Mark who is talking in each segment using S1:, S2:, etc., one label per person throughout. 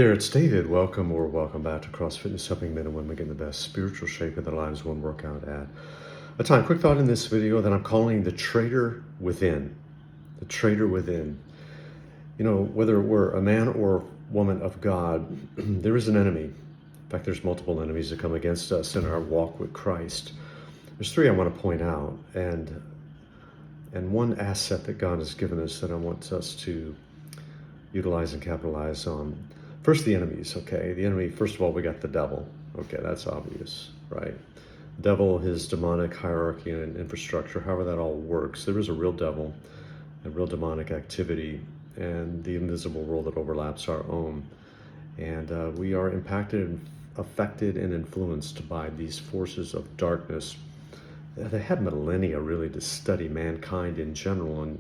S1: There, it's David. Welcome or welcome back to CrossFit Fitness, helping men and women get in the best spiritual shape of their lives one workout at a time. Quick thought in this video that I'm calling the traitor within. The traitor within. You know, whether we're a man or woman of God, there is an enemy. In fact, there's multiple enemies that come against us in our walk with Christ. There's three I want to point out, and one asset that God has given us that I want us to utilize and capitalize on. First, the enemies, okay? The enemy, first of all, we got the devil. Okay, that's obvious, right? Devil, his demonic hierarchy and infrastructure, however that all works. There is a real devil, a real demonic activity, and the invisible world that overlaps our own. And we are impacted, affected, and influenced by these forces of darkness. They had millennia, really, to study mankind in general, and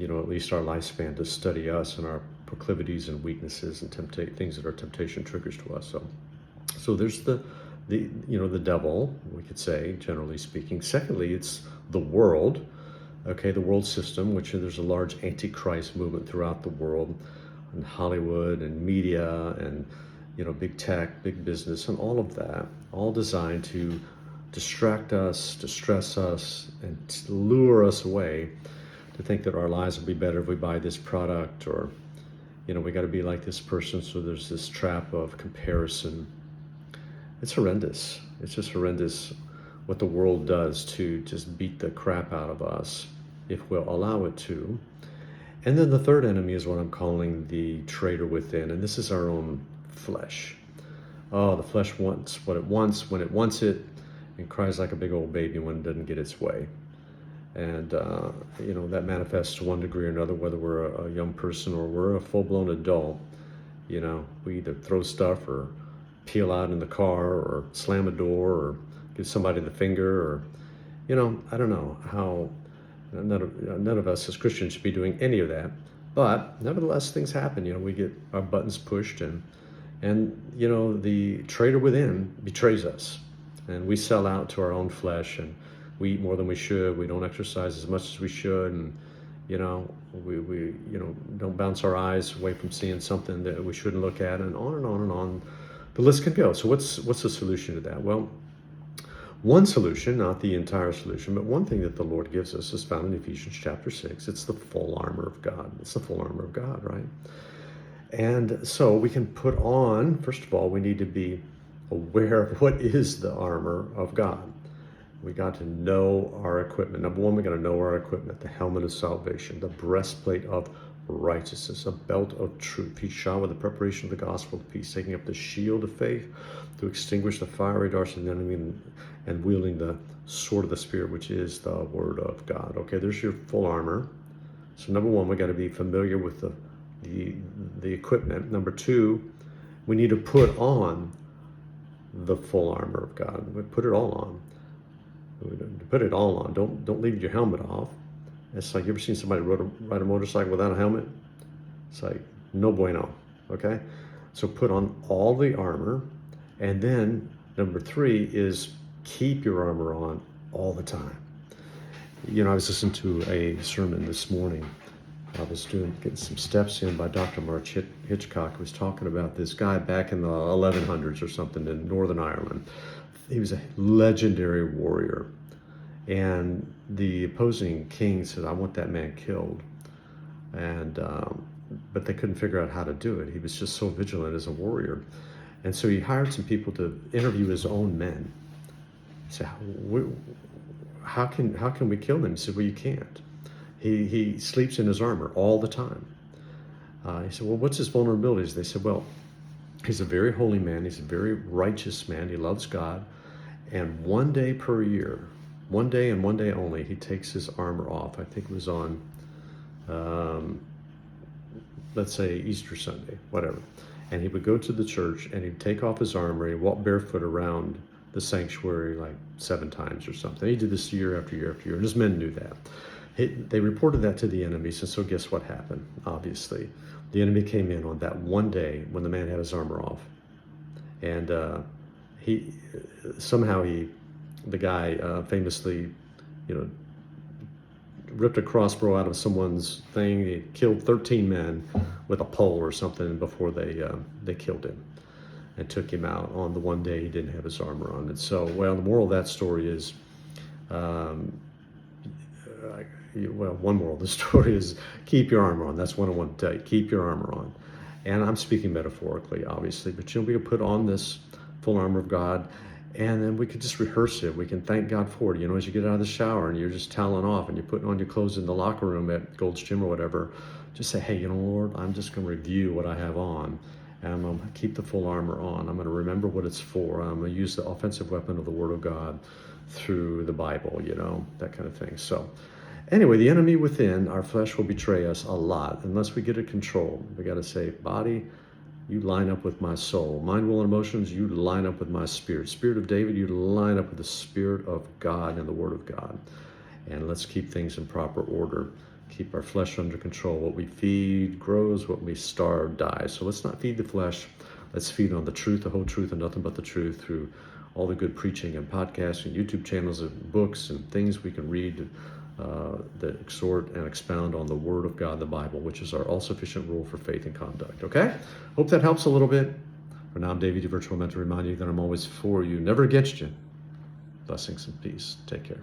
S1: at least our lifespan to study us and our proclivities and weaknesses and things that are temptation triggers to us. So there's the devil, we could say, generally speaking. Secondly, it's the world, okay, the world system, which there's a large antichrist movement throughout the world, and Hollywood and media and big tech, big business, and all of that, all designed to distract us, distress us, and lure us away to think that our lives will be better if we buy this product, or we got to be like this person. So there's this trap of comparison. It's horrendous. It's just horrendous what the world does to just beat the crap out of us if we'll allow it to. And then the third enemy is what I'm calling the traitor within, and this is our own flesh. Oh, the flesh wants what it wants when it wants it, and cries like a big old baby when it doesn't get its way. And that manifests to one degree or another, whether we're a young person or we're a full-blown adult. We either throw stuff or peel out in the car or slam a door or give somebody the finger, or I don't know how. None of us as Christians should be doing any of that, but nevertheless things happen. We get our buttons pushed, and the traitor within betrays us, and we sell out to our own flesh, and we eat more than we should. We don't exercise as much as we should, and we don't bounce our eyes away from seeing something that we shouldn't look at, and on and on and on. The list can go. So what's the solution to that? Well, one solution, not the entire solution, but one thing that the Lord gives us is found in Ephesians chapter 6. It's the full armor of God. It's the full armor of God, right? And so we can put on, first of all, we need to be aware of what is the armor of God. We got to know our equipment. Number one, we got to know our equipment: the helmet of salvation, the breastplate of righteousness, a belt of truth. He shod with the preparation of the gospel of peace, taking up the shield of faith to extinguish the fiery darts of the enemy, and wielding the sword of the Spirit, which is the word of God. Okay, there's your full armor. So number one, we got to be familiar with the equipment. Number two, we need to put on the full armor of God. We put it all on. Put it all on. Don't leave your helmet off. It's like, you ever seen somebody ride a motorcycle without a helmet? It's like, no bueno, okay? So put on all the armor. And then number three is keep your armor on all the time. I was listening to a sermon this morning. I was getting some steps in by Dr. Mark Hitchcock, who was talking about this guy back in the 1100s or something in Northern Ireland. He was a legendary warrior, and the opposing king said, "I want that man killed," and but they couldn't figure out how to do it. He was just so vigilant as a warrior, and so he hired some people to interview his own men. He said, "How can we kill him?" He said, "Well, you can't. He sleeps in his armor all the time." He said, "Well, what's his vulnerabilities?" They said, "Well, he's a very holy man. He's a very righteous man. He loves God. And one day per year, one day and one day only, he takes his armor off." I think it was on, let's say, Easter Sunday, whatever. And he would go to the church, and he'd take off his armor, and he'd walk barefoot around the sanctuary like 7 times or something. He did this year after year after year, and his men knew that. They reported that to the enemies, and so guess what happened? Obviously, the enemy came in on that one day when the man had his armor off, and the guy famously, ripped a crossbow out of someone's thing. He killed 13 men with a pole or something before they killed him and took him out on the one day he didn't have his armor on. And so, well, the moral of that story is, one moral of the story is keep your armor on. That's what I want to tell you. Keep your armor on. And I'm speaking metaphorically, obviously, but we can put on this full armor of God, and then we could just rehearse it. We can thank God for it. As you get out of the shower and you're just toweling off and you're putting on your clothes in the locker room at Gold's Gym or whatever, just say, hey, Lord, I'm just going to review what I have on, and I'm going to keep the full armor on. I'm going to remember what it's for. I'm going to use the offensive weapon of the Word of God through the Bible, that kind of thing. So anyway, the enemy within, our flesh, will betray us a lot unless we get it controlled. We got to say, body, you line up with my soul. Mind, will, and emotions, you line up with my spirit. Spirit of David, you line up with the Spirit of God and the Word of God. And let's keep things in proper order. Keep our flesh under control. What we feed grows, what we starve dies. So let's not feed the flesh. Let's feed on the truth, the whole truth, and nothing but the truth through all the good preaching and podcasts and YouTube channels and books and things we can read that exhort and expound on the Word of God, the Bible, which is our all-sufficient rule for faith and conduct. Okay? Hope that helps a little bit. For now, I'm David, your virtual mentor, to remind you that I'm always for you, never against you. Blessings and peace. Take care.